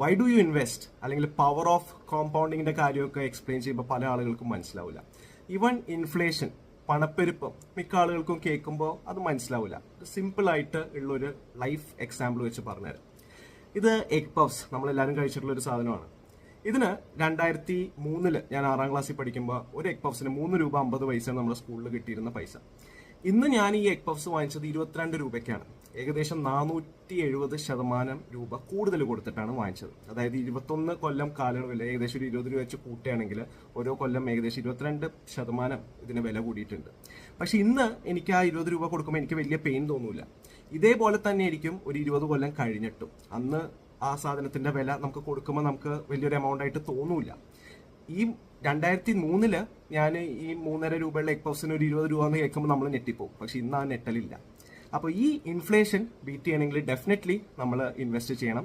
Why do you invest അല്ലെങ്കിൽ power of കോമ്പൗണ്ടിങ്ങിന്റെ കാര്യമൊക്കെ explain ചെയ്യുമ്പോൾ പല ആളുകൾക്കും മനസ്സിലാവില്ല. ഈവൻ ഇൻഫ്ലേഷൻ, പണപ്പെരുപ്പം മിക്ക ആളുകൾക്കും കേൾക്കുമ്പോൾ അത് മനസ്സിലാവില്ല. സിമ്പിൾ ആയിട്ട് ഉള്ളൊരു ലൈഫ് എക്സാമ്പിൾ വെച്ച് പറഞ്ഞുതരാം. ഇത് എഗ് പഫ്സ്, നമ്മളെല്ലാവരും കഴിച്ചിട്ടുള്ള ഒരു സാധനമാണ്. ഇതിന് 2003 ഞാൻ 6ാം ക്ലാസ്സിൽ പഠിക്കുമ്പോൾ ഒരു എഗ് പഫ്സിന് 3 രൂപ 50 പൈസ നമ്മുടെ സ്കൂളിൽ കിട്ടിയിരുന്ന പൈസ. ഇന്ന് ഞാൻ ഈ എഗ് പഫ്സ് വാങ്ങിച്ചത് 22 രൂപയ്ക്കാണ്. ഏകദേശം 470% രൂപ കൂടുതൽ കൊടുത്തിട്ടാണ് വാങ്ങിച്ചത്. അതായത് 21 കൊല്ലം കാലയളവിൽ ഏകദേശം ഒരു 20 രൂപ വെച്ച് കൂട്ടുകയാണെങ്കിൽ ഓരോ കൊല്ലം ഏകദേശം 22% ഇതിന് വില കൂടിയിട്ടുണ്ട്. പക്ഷെ ഇന്ന് എനിക്ക് ആ 20 രൂപ കൊടുക്കുമ്പോൾ എനിക്ക് വലിയ പെയിൻ തോന്നൂല. ഇതേപോലെ തന്നെ ആയിരിക്കും ഒരു 20 കൊല്ലം കഴിഞ്ഞിട്ടും. അന്ന് ആ സാധനത്തിന്റെ വില നമുക്ക് കൊടുക്കുമ്പോൾ നമുക്ക് വലിയൊരു എമൗണ്ട് ആയിട്ട് തോന്നൂല. ഈ 2003 ഞാൻ ഈ 3.5 രൂപയുള്ള എഗ് പഫ്സിന് ഒരു 20 രൂപ എന്ന് കേൾക്കുമ്പോൾ നമ്മൾ ഞെട്ടിപ്പോകും. പക്ഷെ ഇന്ന് ആ ഞെട്ടലില്ല. അപ്പോൾ ഈ ഇൻഫ്ലേഷൻ ബീറ്റ് ചെയ്യണമെങ്കിൽ ഡെഫിനറ്റ്ലി നമ്മൾ ഇൻവെസ്റ്റ് ചെയ്യണം.